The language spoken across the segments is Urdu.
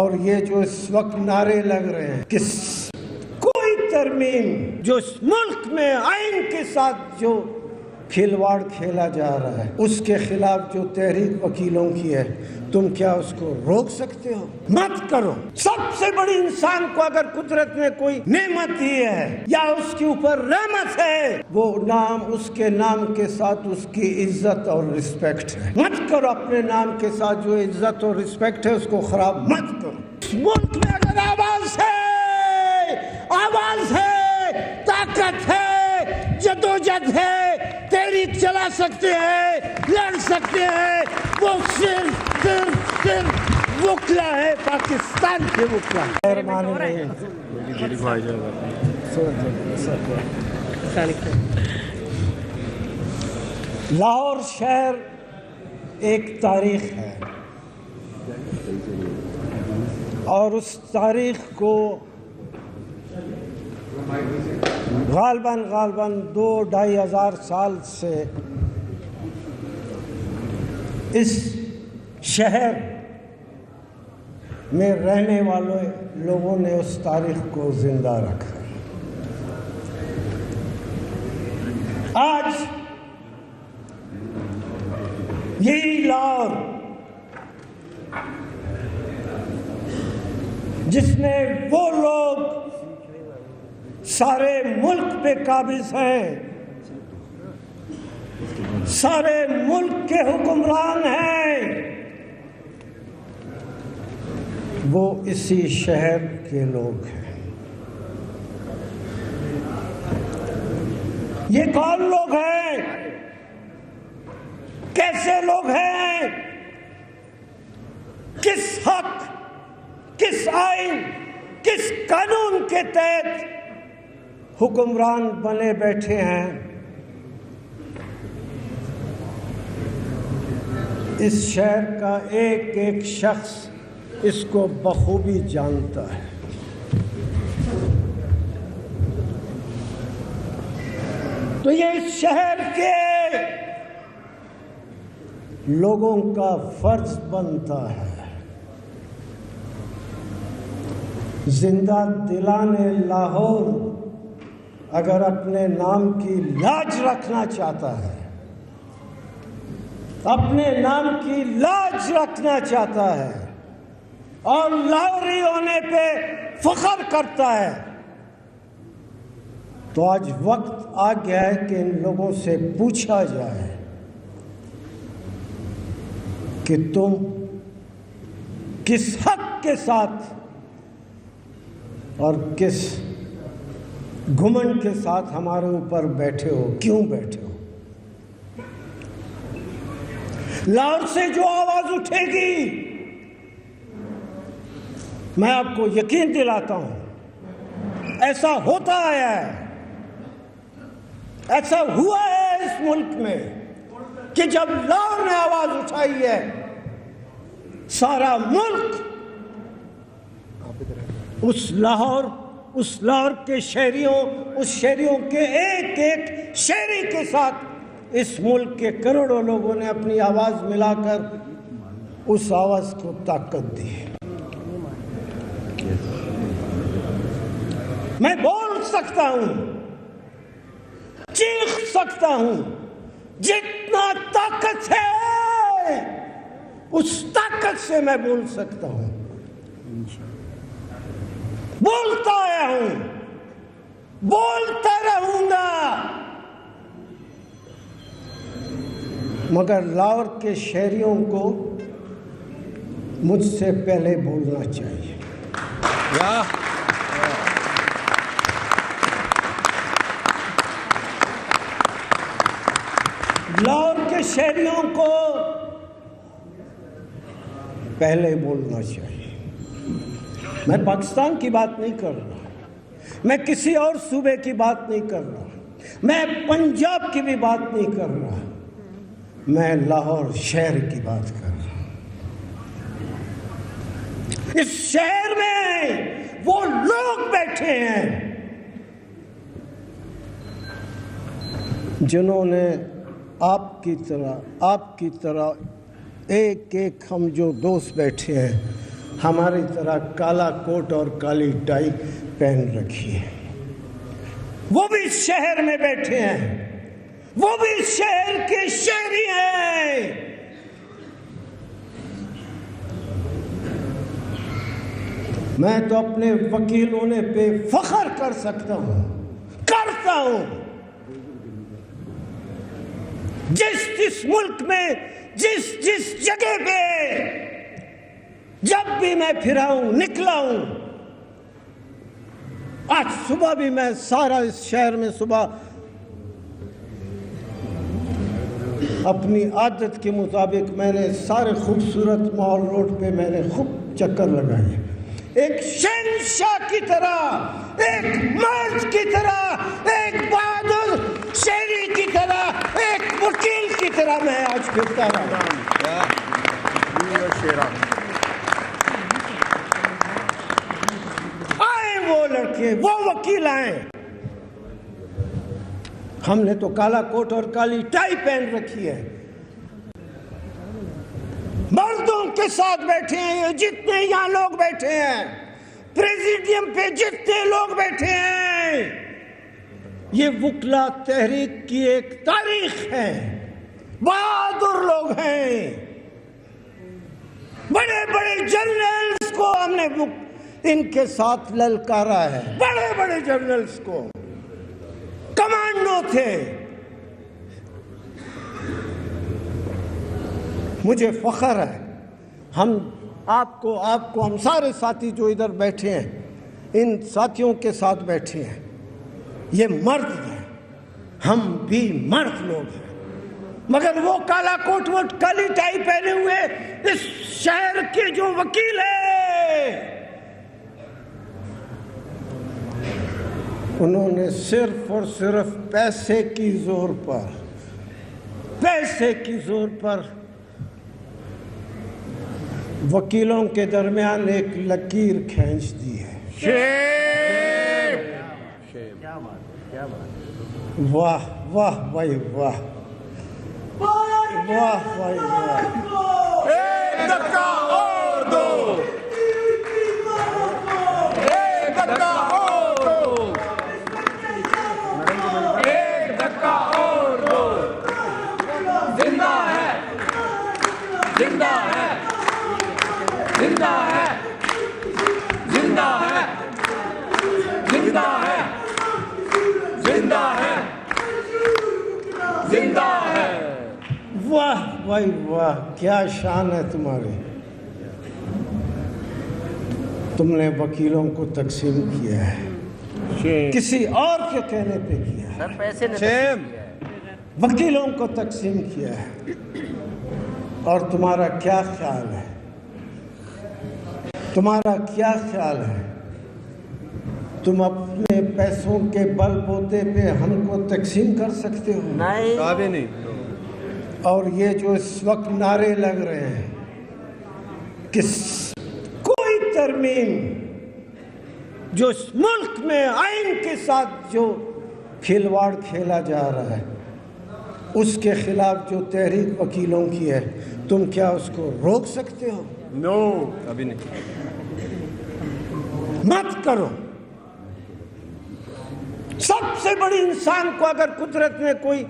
اور یہ جو اس وقت نعرے لگ رہے ہیں کہ کوئی ترمیم جو اس ملک میں آئین کے ساتھ جو کھلواڑ کھیلا جا رہا ہے اس کے خلاف جو تحریک وکیلوں کی ہے، تم کیا اس کو روک سکتے ہو؟ مت کرو۔ سب سے بڑی انسان کو اگر قدرت نے کوئی نعمت دی ہے یا اس کے اوپر رحمت ہے، وہ نام اس کے نام کے ساتھ اس کی عزت اور رسپیکٹ ہے۔ مت کرو اپنے نام کے ساتھ جو عزت اور رسپیکٹ ہے اس کو خراب مت کرو۔ اس ملک میں اگر آواز ہے، طاقت ہے، جدوجہد ہے، تحریک چلا سکتے ہیں، لڑ سکتے ہیں، وہ صرف وکلا ہے، پاکستان کے وکلا ہے۔ لاہور شہر ایک تاریخ ہے اور اس تاریخ کو غالباً 2-2.5 ہزار سال سے اس شہر میں رہنے والے لوگوں نے اس تاریخ کو زندہ رکھا۔ آج یہی لاہور جس میں وہ لوگ سارے ملک پہ قابض ہیں، سارے ملک کے حکمران ہیں، وہ اسی شہر کے لوگ ہیں۔ یہ کون لوگ ہیں؟ کیسے لوگ ہیں؟ کس حق، کس آئین، کس قانون کے تحت حکمران بنے بیٹھے ہیں؟ اس شہر کا ایک ایک شخص اس کو بخوبی جانتا ہے۔ تو یہ اس شہر کے لوگوں کا فرض بنتا ہے زندہ دلان لاہور اگر اپنے نام کی لاج رکھنا چاہتا ہے، اپنے نام کی لاج رکھنا چاہتا ہے اور لاہوری ہونے پہ فخر کرتا ہے، تو آج وقت آ گیا ہے کہ ان لوگوں سے پوچھا جائے کہ تم کس حق کے ساتھ اور کس گھمنڈ کے ساتھ ہمارے اوپر بیٹھے ہو، کیوں بیٹھے ہو؟ لاہور سے جو آواز اٹھے گی، میں آپ کو یقین دلاتا ہوں ایسا ہوتا آیا ہے، ایسا ہوا ہے اس ملک میں کہ جب لاہور نے آواز اٹھائی ہے، سارا ملک اس لاہور کے شہریوں، اس شہریوں کے ایک ایک شہری کے ساتھ اس ملک کے کروڑوں لوگوں نے اپنی آواز ملا کر اس آواز کو طاقت دی ہے۔ میں بول سکتا ہوں، چیخ سکتا ہوں، جتنا طاقت ہے اس طاقت سے میں بول سکتا ہوں، بولتا آیا ہوں، بولتا رہوں گا، مگر لاہور کے شہریوں کو مجھ سے پہلے بولنا چاہیے۔ لاہور کے شہریوں کو پہلے بولنا چاہیے۔ میں پاکستان کی بات نہیں کر رہا، میں کسی اور صوبے کی بات نہیں کر رہا، میں پنجاب کی بھی بات نہیں کر رہا، میں لاہور شہر کی بات کر رہا ہوں۔ اس شہر میں وہ لوگ بیٹھے ہیں جنہوں نے آپ کی طرح ایک ایک ہم جو دوست بیٹھے ہیں ہماری طرح کالا کوٹ اور کالی ٹائی پہن رکھی ہے. وہ بھی اس شہر میں بیٹھے ہیں, وہ بھی اس شہر کے شہری ہیں. میں تو اپنے وکیل ہونے پہ فخر کر سکتا ہوں, کرتا ہوں. جس ملک میں جس جگہ پہ جب بھی میں پھرا ہوں, نکلا ہوں, آج صبح بھی میں سارا اس شہر میں صبح اپنی عادت کے مطابق میں نے سارے خوبصورت مال روڈ پہ میں نے خوب چکر لگائے, ایک شہنشاہ کی طرح, ایک مرد کی طرح, ایک بہادر شہری کی طرح, ایک وکیل کی طرح میں آج پھرتا رہا. آئے وہ لڑکے, وہ وکیل آئے. ہم نے تو کالا کوٹ اور کالی ٹائی پہن رکھی ہے, مردوں کے ساتھ بیٹھے ہیں جتنے یہاں لوگ بیٹھے ہیں, پریزیڈیم پہ جتنے لوگ بیٹھے ہیں. یہ وکلا تحریک کی ایک تاریخ ہے, بہادر لوگ ہیں. بڑے بڑے جنرلز کو ہم نے ان کے ساتھ للکارا ہے, بڑے بڑے جنرلز کو, کمانڈو تھے. مجھے فخر ہے, ہم آپ کو ہم سارے ساتھی جو ادھر بیٹھے ہیں, ان ساتھیوں کے ساتھ بیٹھے ہیں, یہ مرد ہیں, ہم بھی مرد لوگ ہیں. مگر وہ کالا کوٹ ووٹ کالی ٹائی پہنے ہوئے اس شہر کے جو وکیل ہیں, انہوں نے صرف اور صرف پیسے کی زور پر وکیلوں کے درمیان ایک لکیر کھینچ دی ہے. واہ واہ بھائی واہ, واہ بھائی واہ. ایک دھکا اور دو, ایک دھکا اور دو, ایک دھکا اور دو. زندہ ہے, زندہ ہے, زندہ ہے, زندہ ہے, زندہ ہے, زندہ ہے, زندہ ہے. واہ بھائی واہ, کیا شان ہے تمہاری. تم نے وکیلوں کو تقسیم کیا ہے, کسی اور کے کہنے پہ کیا ہے, وکیلوں کو تقسیم کیا ہے. اور تمہارا کیا خیال ہے, تمہارا کیا خیال ہے, تم اپنے پیسوں کے بل بوتے پہ ہم کو تقسیم کر سکتے ہو؟ نہیں. اور یہ جو اس وقت نعرے لگ رہے ہیں کہ کوئی ترمیم, جو اس ملک میں آئین کے ساتھ جو کھلواڑ کھیلا جا رہا ہے, اس کے خلاف جو تحریک وکیلوں کی ہے, تم کیا اس کو روک سکتے ہو؟ نو, ابھی نہیں. مت کرو. سب سے بڑی انسان کو اگر قدرت نے کوئی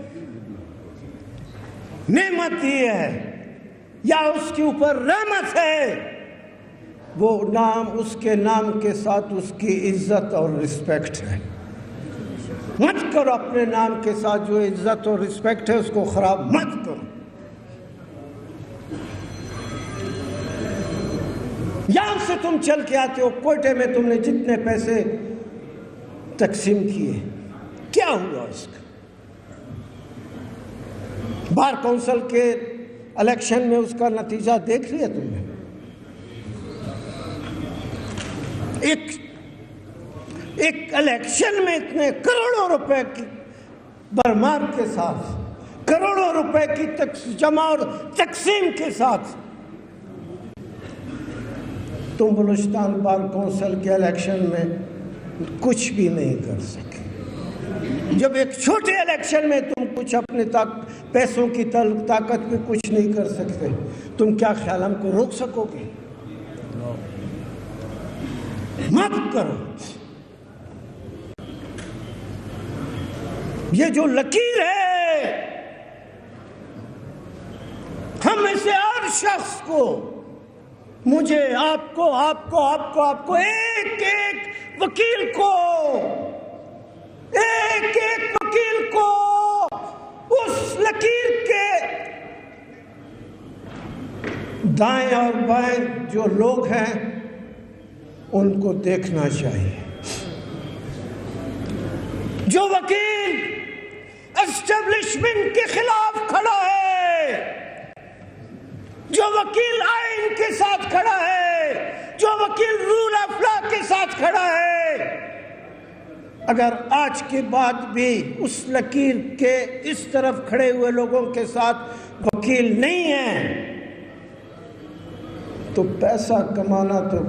نعمت دی ہے یا اس کے اوپر رحمت ہے, وہ نام, اس کے نام کے ساتھ اس کی عزت اور رسپیکٹ ہے. مت کرو اپنے نام کے ساتھ جو عزت اور رسپیکٹ ہے اس کو خراب مت کرو. یہاں سے تم چل کے آتے ہو, کوئٹے میں تم نے جتنے پیسے تقسیم کیے, کیا ہوا اس کا؟ بار کونسل کے الیکشن میں اس کا نتیجہ دیکھ لیا تم نے؟ ایک الیکشن میں اتنے کروڑوں روپے کی برمار کے ساتھ, کروڑوں روپے کی جمع اور تقسیم کے ساتھ تم بلوچستان بار کونسل کے الیکشن میں کچھ بھی نہیں کر سکے. جب ایک چھوٹے الیکشن میں تم کچھ اپنے پیسوں کی طاقت میں کچھ نہیں کر سکتے, تم کیا خیال ہم کو روک سکو گے؟ مت کرو. یہ جو لکیر ہے ہم میں سے ہر شخص کو، مجھے، آپ کو، آپ کو، آپ کو، آپ کو، ایک ایک وکیل کو، ایک ایک وکیل کو اس لکیر کے دائیں اور بائیں جو لوگ ہیں ان کو دیکھنا چاہیے. جو وکیل اسٹیبلشمنٹ کے خلاف کھڑا ہے، جو وکیل آئین کے ساتھ کھڑا ہے، جو وکیل رول آف لا کے ساتھ کھڑا ہے، اگر آج کے بعد بھی اس لکیر کے اس طرف کھڑے ہوئے لوگوں کے ساتھ وکیل نہیں ہیں تو پیسہ کمانا تو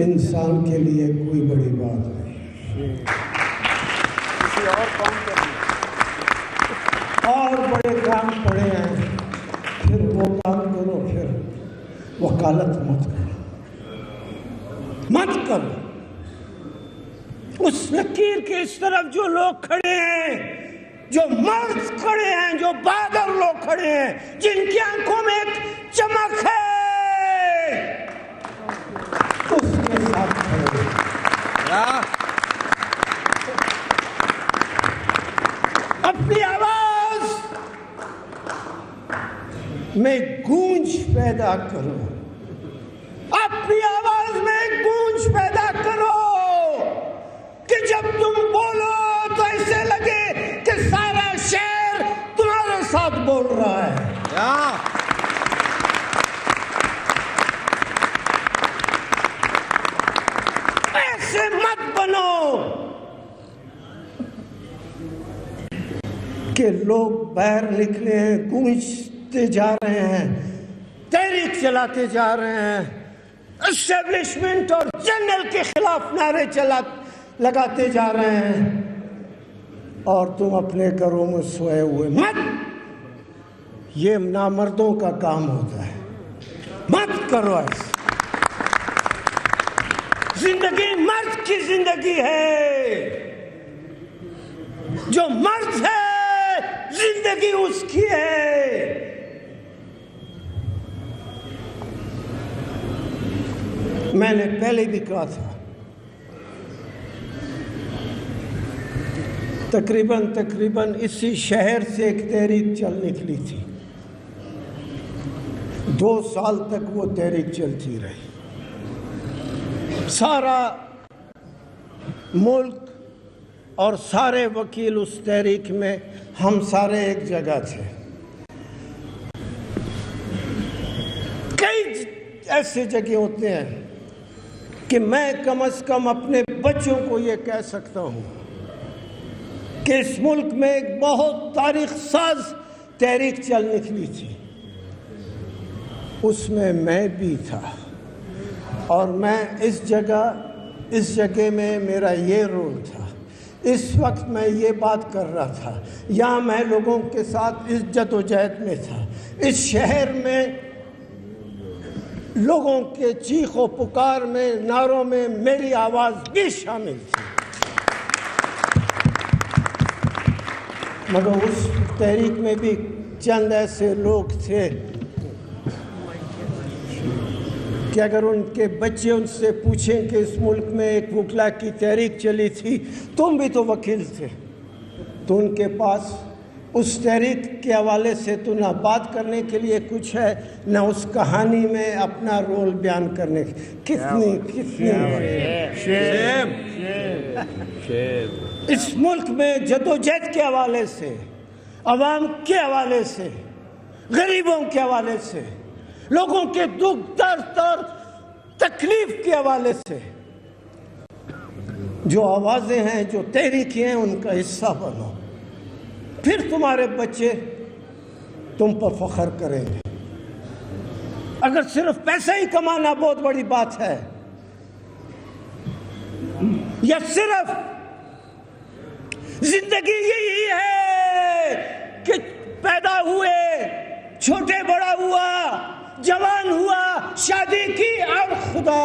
انسان کے لیے کوئی بڑی بات نہیں. کسی اور کام کریں، اور بڑے کام پڑے ہیں، پھر وہ کام کرو، پھر وکالت مت کرو، مت کرو. اس لکیر کے اس طرف جو لوگ کھڑے ہیں، جو مرد کھڑے ہیں، جو بہادر لوگ کھڑے ہیں، جن کی آنکھوں میں ایک چمک ہے، اس کے ساتھ کھڑے ہیں. اپنی آواز میں گونج پیدا کرو، اپنی آواز میں گونج پیدا کرو کہ جب تم بولو تو ایسے لگے کہ سارا شہر تمہارے ساتھ بول رہا ہے. ایسے مت بنو کہ لوگ باہر نکلے ہیں، گونجتے جا رہے ہیں، تحریک چلاتے جا رہے ہیں، اسٹیبلشمنٹ اور جنرل کے خلاف نعرے لگاتے جا رہے ہیں، اور تم اپنے گھروں میں سوئے ہوئے. مت، یہ نامردوں کا کام ہوتا ہے. مت کرو ایسا. زندگی مرد کی زندگی ہے، جو مرد ہے زندگی اس کی ہے. میں نے پہلے بھی کہا تھا، تقریباً اسی شہر سے ایک تحریک چل نکلی تھی. 2 سال تک وہ تحریک چلتی رہی. سارا ملک اور سارے وکیل اس تحریک میں، ہم سارے ایک جگہ تھے. کئی ایسے جگہ ہوتے ہیں کہ میں کم از کم اپنے بچوں کو یہ کہہ سکتا ہوں کہ اس ملک میں ایک بہت تاریخ ساز تحریک چل نکلی تھی، اس میں بھی تھا، اور میں اس جگہ میں میرا یہ رول تھا. اس وقت میں یہ بات کر رہا تھا، یہاں میں لوگوں کے ساتھ اس جد و جہد میں تھا. اس شہر میں لوگوں کے چیخ و پکار میں، نعروں میں میری آواز بھی شامل تھی. مگر اس تحریک میں بھی چند ایسے لوگ تھے کہ اگر ان کے بچے ان سے پوچھیں کہ اس ملک میں ایک وکلا کی تحریک چلی تھی، تم بھی تو وکیل تھے، تو ان کے پاس اس تحریک کے حوالے سے تو نہ بات کرنے کے لیے کچھ ہے، نہ اس کہانی میں اپنا رول بیان کرنے کی. کتنی اس ملک میں جدوجہد کے حوالے سے، عوام کے حوالے سے، غریبوں کے حوالے سے، لوگوں کے دکھ درد اور تکلیف کے حوالے سے جو آوازیں ہیں، جو تحریکیں ہیں، ان کا حصہ بنو. پھر تمہارے بچے تم پر فخر کریں گے. اگر صرف پیسہ ہی کمانا بہت بڑی بات ہے، یا صرف زندگی یہی ہے کہ پیدا ہوئے، چھوٹے بڑا ہوا، جوان ہوا، شادی کی اور خدا